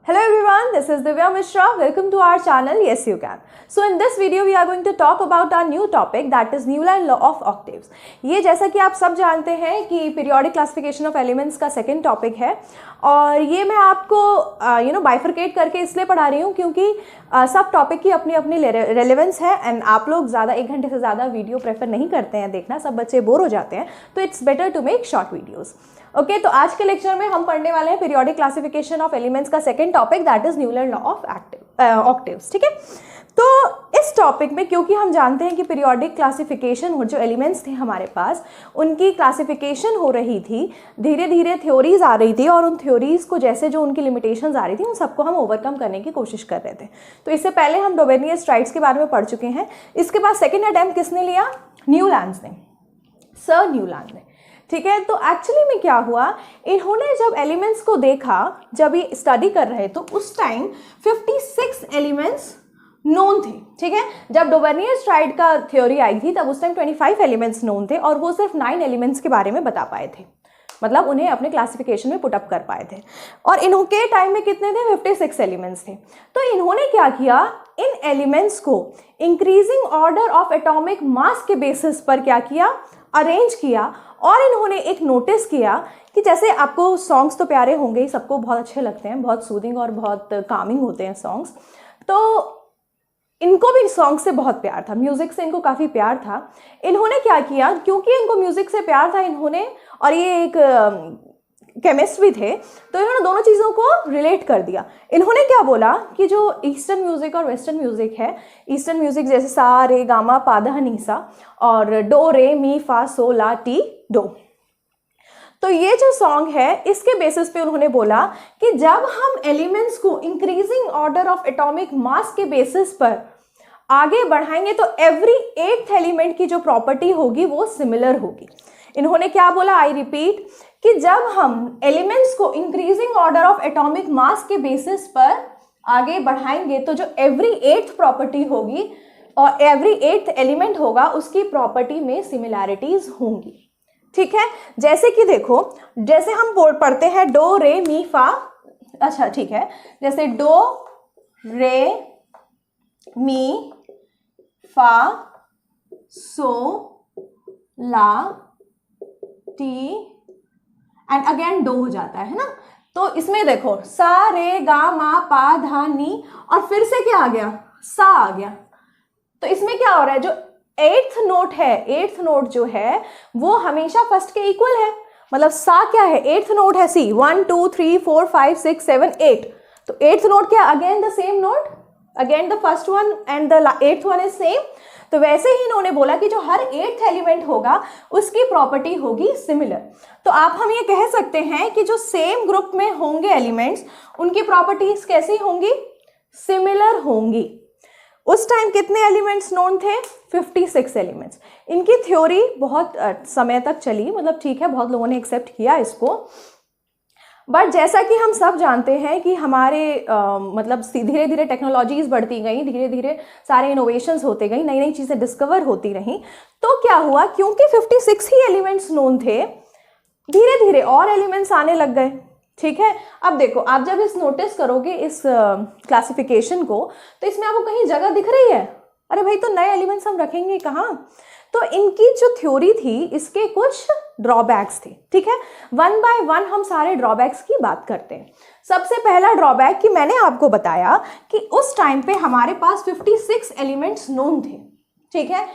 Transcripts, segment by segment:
Hello everyone, this is Divya Mishra. Welcome to our channel Yes You Can. So in this video we are going to talk about our new topic that is Newland law of octaves. ये जैसा कि आप सब जानते हैं कि periodic classification of elements का second topic है और ये मैं आपको बाइफरकेट करके इसलिए पढ़ा रही हूँ क्योंकि सब टॉपिक की अपनी अपनी रेलेवेंस है एंड आप लोग ज़्यादा 1 घंटे से ज़्यादा वीडियो प्रेफर नहीं करते हैं देखना, सब बच्चे बोर हो जाते हैं, तो it's better to make short videos. Okay, तो आज के लेक्चर में हम पढ़ने वाले हैं पीरियोडिक क्लासिफिकेशन ऑफ एलिमेंट्स का second topic that is Newland law of octaves. ठीक है, तो इस टॉपिक में क्योंकि हम जानते हैं कि पीरियोडिक क्लासिफिकेशन जो एलिमेंट्स थे हमारे पास उनकी क्लासिफिकेशन हो रही थी, धीरे धीरे थ्योरीज आ रही थी और उन थ्योरीज को जैसे जो उनकी लिमिटेशंस आ रही थी उन सबको हम ओवरकम करने की कोशिश कर रहे थे. तो इससे पहले हम डोबेनियर-स्ट्राइड्स के बारे में पढ़ चुके हैं. इसके बाद सेकेंड अटेम्प्ट किसने लिया? न्यूलैंड ने, सर न्यूलैंड ने. ठीक है, तो एक्चुअली में क्या हुआ, इन्होंने जब एलिमेंट्स को देखा, जब ये स्टडी कर रहे तो उस टाइम 56 एलिमेंट्स नोन थे. ठीक है, जब डोबेनियर-स्ट्राइड का थ्योरी आई थी तब उस टाइम 25 एलिमेंट्स नोन थे और वो सिर्फ 9 एलिमेंट्स के बारे में बता पाए थे, मतलब उन्हें अपने क्लासिफिकेशन में पुट अप कर पाए थे. और इनके टाइम में कितने थे? 56 एलिमेंट्स थे. तो इन्होंने क्या किया, इन एलिमेंट्स को increasing order of atomic mass के बेसिस पर क्या किया, अरेंज किया. और इन्होंने एक नोटिस किया कि जैसे आपको सॉन्ग्स तो प्यारे होंगे ही, सबको बहुत अच्छे लगते हैं, बहुत सूदिंग और बहुत कामिंग होते हैं सॉन्ग्स, तो इनको भी सॉन्ग से बहुत प्यार था, म्यूज़िक से इनको काफ़ी प्यार था. इन्होंने क्या किया, क्योंकि इनको म्यूज़िक से प्यार था इन्होंने, और ये एक केमिस्ट भी थे, तो इन्होंने दोनों चीज़ों को रिलेट कर दिया. इन्होंने क्या बोला कि जो ईस्टर्न म्यूज़िक और वेस्टर्न म्यूज़िक है, ईस्टर्न म्यूज़िक जैसे सा रे गा मा पा धा नी सा और डो रे मी फा सो ला टी डो, तो ये जो सॉन्ग है इसके बेसिस पे उन्होंने बोला कि जब हम एलिमेंट्स को increasing order of atomic mass के बेसिस पर आगे बढ़ाएंगे तो एवरी 8th एलिमेंट की जो प्रॉपर्टी होगी वो सिमिलर होगी. इन्होंने क्या बोला, आई रिपीट, कि जब हम एलिमेंट्स को increasing order of atomic mass के बेसिस पर आगे बढ़ाएंगे तो जो एवरी 8th प्रॉपर्टी होगी और एवरी 8th एलिमेंट होगा उसकी प्रॉपर्टी में सिमिलैरिटीज होंगी. ठीक है, जैसे कि देखो, जैसे हम पढ़ते हैं डो रे मी फा, अच्छा ठीक है, जैसे डो रे मी फा सो ला टी एंड अगेन डो हो जाता है ना. तो इसमें देखो सा रे गा मा पा धा नी और फिर से क्या आ गया, सा आ गया. तो इसमें क्या हो रहा है, जो 8th नोट है, 8th नोट जो है वो हमेशा फर्स्ट के इक्वल है, मतलब सा क्या है, 8th नोट है सी, 1 2 3 4 5 6 7 8, तो 8th नोट क्या, again the same note, again the first one and the 8th one is same. तो वैसे ही इन्होंने बोला कि जो हर 8th एलिमेंट होगा उसकी प्रॉपर्टी होगी सिमिलर. तो आप हम ये कह सकते हैं कि जो सेम ग्रुप में होंगे एलिमेंट्स उनकी प्रॉपर्टीज कैसी होंगी, सिमिलर होंगी. उस टाइम कितने एलिमेंट्स नोन थे? 56 एलिमेंट्स. इनकी थ्योरी बहुत समय तक चली, मतलब ठीक है, बहुत लोगों ने एक्सेप्ट किया इसको, बट जैसा कि हम सब जानते हैं कि हमारे मतलब धीरे धीरे टेक्नोलॉजीज बढ़ती गई, धीरे धीरे सारे इनोवेशंस होते गई, नई नई चीज़ें डिस्कवर होती रहीं, तो क्या हुआ, क्योंकि 56 ही एलिमेंट्स नोन थे, धीरे धीरे और एलिमेंट्स आने लग गए. ठीक है, अब देखो, आप जब इस नोटिस करोगे इस क्लासिफिकेशन को तो इसमें आपको कहीं जगह दिख रही है, अरे भाई तो नए एलिमेंट्स हम रखेंगे कहाँ. तो इनकी जो थ्योरी थी इसके कुछ ड्रॉबैक्स थे. ठीक है, वन बाय वन हम सारे ड्रॉबैक्स की बात करते हैं. सबसे पहला ड्रॉबैक कि मैंने आपको बताया कि उस टाइम पे हमारे पास 56 एलिमेंट्स नोन थे. ठीक है,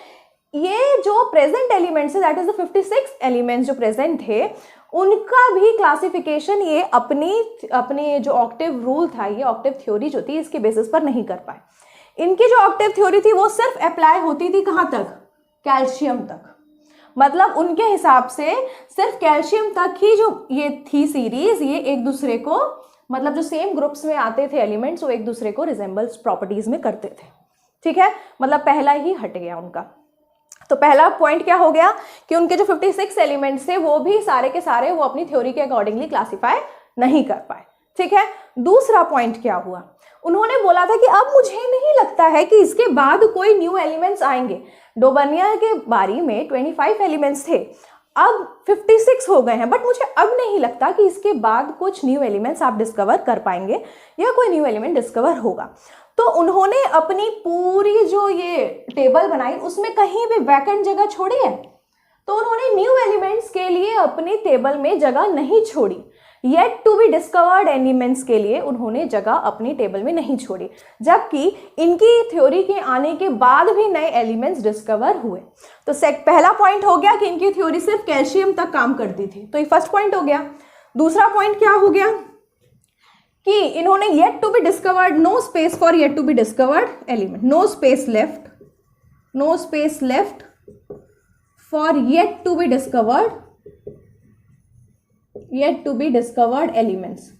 ये जो प्रेजेंट एलिमेंट्स है दैट इज द 56 एलिमेंट्स जो प्रेजेंट थे उनका भी क्लासिफिकेशन ये अपनी जो ऑक्टेव रूल था, ये ऑक्टेव थ्योरी जो थी इसके बेसिस पर नहीं कर पाए. इनकी जो ऑक्टेव थ्योरी थी वो सिर्फ अप्लाई होती थी कहाँ तक, कैल्शियम तक, मतलब उनके हिसाब से सिर्फ कैल्शियम तक ही जो ये थी सीरीज, ये एक दूसरे को, मतलब जो सेम ग्रुप्स में आते थे एलिमेंट्स वो एक दूसरे को रिजेंबल्स प्रॉपर्टीज में करते थे. ठीक है, मतलब पहला ही हट गया उनका. तो पहला पॉइंट क्या हो गया कि उनके जो 56 एलिमेंट्स थे वो भी सारे के सारे वो अपनी थ्योरी के अकॉर्डिंगली क्लासीफाई नहीं कर पाए. ठीक है, दूसरा पॉइंट क्या हुआ, उन्होंने बोला था कि अब मुझे नहीं लगता है कि इसके बाद कोई न्यू एलिमेंट्स आएंगे. डोबेनियर के बारी में 25 एलिमेंट्स थे, अब 56 हो गए हैं, बट मुझे अब नहीं लगता कि इसके बाद कुछ न्यू एलिमेंट्स आप डिस्कवर कर पाएंगे या कोई न्यू एलिमेंट डिस्कवर होगा। तो उन्होंने अपनी पूरी जो ये टेबल बनाई उसमें कहीं भी वैकेंट जगह छोड़ी है? तो उन्होंने न्यू एलिमेंट्स के लिए अपनी टेबल में जगह नहीं छोड़ी। Yet to be discovered elements के लिए उन्होंने जगह अपनी टेबल में नहीं छोड़ी, जबकि इनकी थ्योरी के आने के बाद भी नए एलिमेंट्स डिस्कवर हुए। तो पहला पॉइंट हो गया कि इनकी थ्योरी सिर्फ कैल्शियम तक काम करती थी, तो ये फर्स्ट पॉइंट हो गया। दूसरा पॉइंट क्या हो गया कि इन्होंने yet to be discovered, no space for yet to be discovered element, no space left for yet to be discovered elements.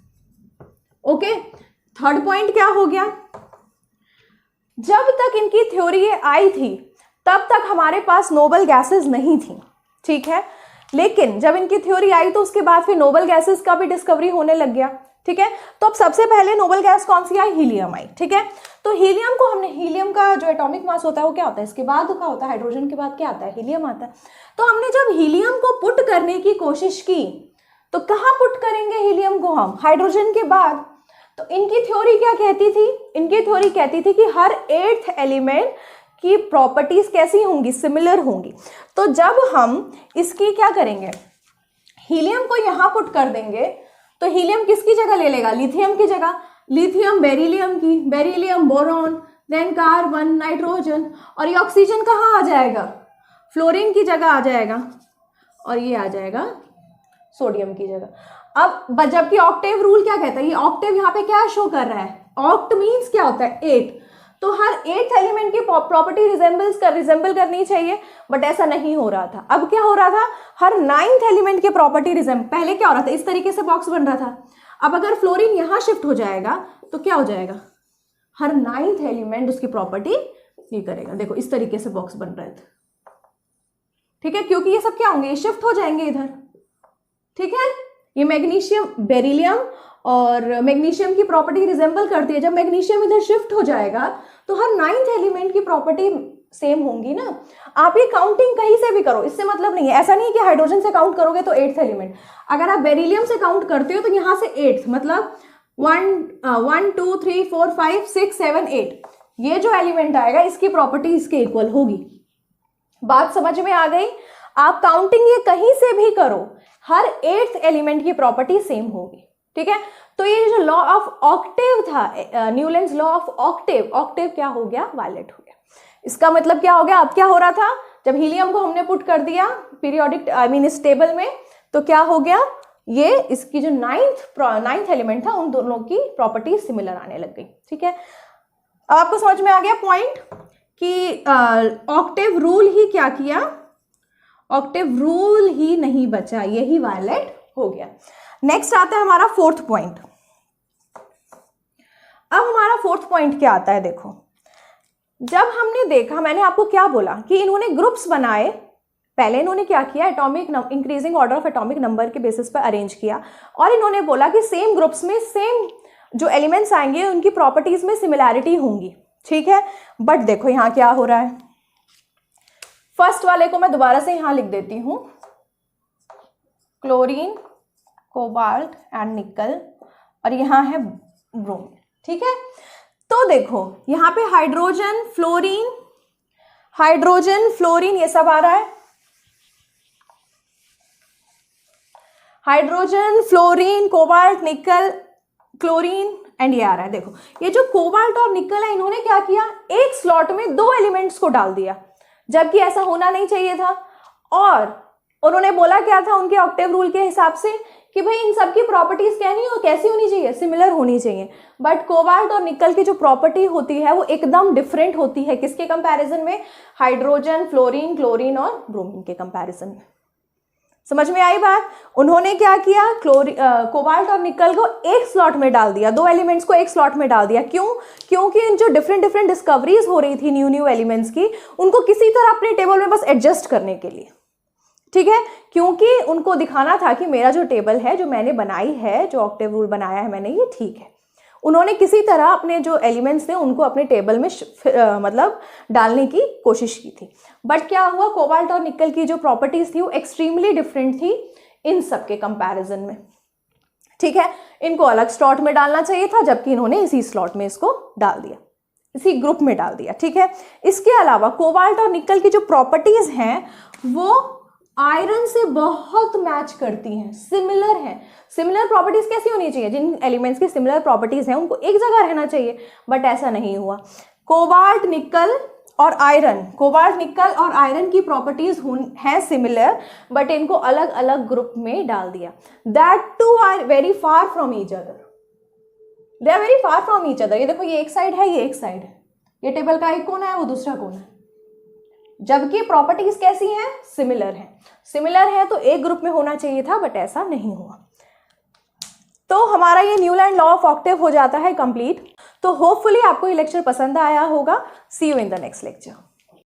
Okay, third point क्या हो गया, जब तक इनकी थ्योरी आई थी तब तक हमारे पास नोबल गैसेस नहीं थी, ठीक है, लेकिन जब इनकी थ्योरी आई तो उसके बाद फिर नोबल गैसेस का भी डिस्कवरी होने लग गया, ठीक है। तो अब सबसे पहले नोबल गैस कौन सी आई? हीलियम आई, ठीक है। तो हीलियम को हमने, हीलियम का जो एटॉमिक मास होता है वो क्या होता है? इसके बाद क्या होता है? हाइड्रोजन के बाद क्या आता है? हीलियम आता है। तो हमने जब हीलियम को पुट करने की कोशिश की तो कहाँ पुट करेंगे हीलियम को हम? हाइड्रोजन के बाद। तो इनकी थ्योरी क्या कहती थी? इनकी थ्योरी कहती थी कि हर 8th एलिमेंट की प्रॉपर्टीज कैसी होंगी? सिमिलर होंगी। तो जब हम इसकी क्या करेंगे, हीलियम को यहां पुट कर देंगे तो हीलियम किसकी जगह ले लेगा? लिथियम की जगह। लिथियम बेरिलियम की, beryllium boron, then carbon, nitrogen, और ये ऑक्सीजन कहाँ आ जाएगा? फ्लोरीन की जगह आ जाएगा, और ये आ जाएगा सोडियम की जगह। अब जबकि ऑक्टेव रूल क्या कहता है? ये ऑक्टेव यहाँ पे क्या शो कर रहा है? ऑक्ट मीन्स क्या होता है? 8। तो हर 8th एलिमेंट की प्रॉपर्टी रिजेंबल करनी चाहिए, बट ऐसा नहीं हो रहा था। अब क्या हो रहा था? हर 9th एलिमेंट की प्रॉपर्टी पहले क्या हो रहा था? इस तरीके से बॉक्स बन रहा था। अब अगर फ्लोरीन यहां शिफ्ट हो जाएगा तो क्या हो जाएगा? हर 9th एलिमेंट उसकी प्रॉपर्टी ये करेगा। देखो इस तरीके से बॉक्स बन रहे थे, ठीक है, क्योंकि ये सब क्या होंगे? ये शिफ्ट हो जाएंगे इधर, ठीक है। ये मैग्नीशियम, बेरिलियम और मैग्नीशियम की प्रॉपर्टी रिजेंबल करती है। जब मैग्नीशियम इधर शिफ्ट हो जाएगा तो हर 9th एलिमेंट की प्रॉपर्टी सेम होंगी ना। आप ये काउंटिंग कहीं से भी करो, इससे मतलब नहीं है, ऐसा नहीं है कि हाइड्रोजन से काउंट करोगे तो 8th एलिमेंट। अगर आप बेरिलियम से काउंट करते हो तो यहां से 8th, मतलब 1 2 3 4 5 6 7 8, ये जो एलिमेंट आएगा इसकी प्रॉपर्टी इसके इक्वल होगी। बात समझ में आ गई? आप काउंटिंग ये कहीं से भी करो, हर 8th एलिमेंट की प्रॉपर्टी सेम होगी, ठीक है। तो ये जो लॉ ऑफ ऑक्टेव था, Newlands law of Octave, Octave क्या हो गया? वायलेट हो गया। इसका मतलब क्या हो गया? अब क्या हो रहा था? जब हीलियम को हमने पुट कर दिया पीरियोडिक इस टेबल में, तो क्या हो गया? ये इसकी जो 9th एलिमेंट था उन दोनों की प्रॉपर्टी सिमिलर आने लग गई, ठीक है। अब आपको समझ में आ गया पॉइंट कि ऑक्टेव रूल ही क्या किया? ऑक्टेव रूल ही नहीं बचा, यही वायलेट हो गया। नेक्स्ट आता है हमारा 4th पॉइंट। अब हमारा 4th पॉइंट क्या आता है? देखो, जब हमने देखा, मैंने आपको क्या बोला कि इन्होंने ग्रुप्स बनाए। पहले इन्होंने क्या किया? Atomic increasing order of atomic number के बेसिस पर अरेंज किया, और इन्होंने बोला कि सेम ग्रुप्स में सेम जो एलिमेंट्स आएंगे उनकी प्रॉपर्टीज में सिमिलैरिटी होंगी, ठीक है। बट देखो यहाँ क्या हो रहा है। फर्स्ट वाले को मैं दोबारा से यहां लिख देती हूं, क्लोरीन, कोबाल्ट एंड निकल, और यहां है ब्रोमीन, ठीक है। तो देखो यहां पे हाइड्रोजन, फ्लोरीन ये सब आ रहा है। हाइड्रोजन, फ्लोरीन, कोबाल्ट, निकल, क्लोरीन एंड ये आ रहा है। देखो ये जो कोबाल्ट और निकल है, इन्होंने क्या किया? एक स्लॉट में 2 एलिमेंट्स को डाल दिया, जबकि ऐसा होना नहीं चाहिए था। और उन्होंने बोला क्या था उनके ऑक्टेव रूल के हिसाब से कि भाई इन सब की प्रॉपर्टीज कैसी होनी चाहिए? सिमिलर होनी चाहिए। बट कोबाल्ट और निकल की जो प्रॉपर्टी होती है वो एकदम डिफरेंट होती है। किसके कंपैरिजन में? हाइड्रोजन, फ्लोरीन, क्लोरीन और ब्रोमीन के कंपैरिजन में। समझ में आई बात? उन्होंने क्या किया? कोबाल्ट और निकल को एक स्लॉट में डाल दिया, 2 एलिमेंट्स को एक स्लॉट में डाल दिया। क्यों? क्योंकि इन जो डिफरेंट डिस्कवरीज हो रही थी न्यू एलिमेंट्स की, उनको किसी तरह अपने टेबल में बस एडजस्ट करने के लिए, ठीक है। क्योंकि उनको दिखाना था कि मेरा जो टेबल है, जो मैंने बनाई है, जो ऑक्टेव रूल बनाया है मैंने, ये ठीक है। उन्होंने किसी तरह अपने जो एलिमेंट्स थे उनको अपने टेबल में मतलब डालने की कोशिश की थी। बट क्या हुआ, कोबाल्ट और निकल की जो प्रॉपर्टीज थी वो एक्सट्रीमली डिफरेंट थी इन सब के कंपैरिजन में। ठीक है, इनको अलग स्लॉट में डालना चाहिए था, जबकि इन्होंने इसी स्लॉट में इसको डाल दिया, इसी ग्रुप में डाल दिया। ठीक है, इसके अलावा कोबाल्ट और निकल की जो प्रॉपर्टीज हैं वो आयरन से बहुत मैच करती हैं, सिमिलर हैं। सिमिलर प्रॉपर्टीज कैसी होनी चाहिए, जिन एलिमेंट्स की सिमिलर प्रॉपर्टीज हैं उनको एक जगह रहना चाहिए, बट ऐसा नहीं हुआ। कोबाल्ट निकल और आयरन, कोबाल्ट निकल और आयरन की प्रॉपर्टीज हैं सिमिलर, बट इनको अलग अलग ग्रुप में डाल दिया। That two are very far from each other, they are very far from each other. ये देखो, ये एक साइड है, ये एक साइड है, ये टेबल का एक कोना है, वो दूसरा कोना है, जबकि प्रॉपर्टीज कैसी हैं, सिमिलर हैं। सिमिलर है तो एक ग्रुप में होना चाहिए था, बट ऐसा नहीं हुआ। तो हमारा ये न्यूलैंड लॉ ऑफ ऑक्टेव हो जाता है कंप्लीट। तो होपफुली आपको ये लेक्चर पसंद आया होगा। See you in the next lecture.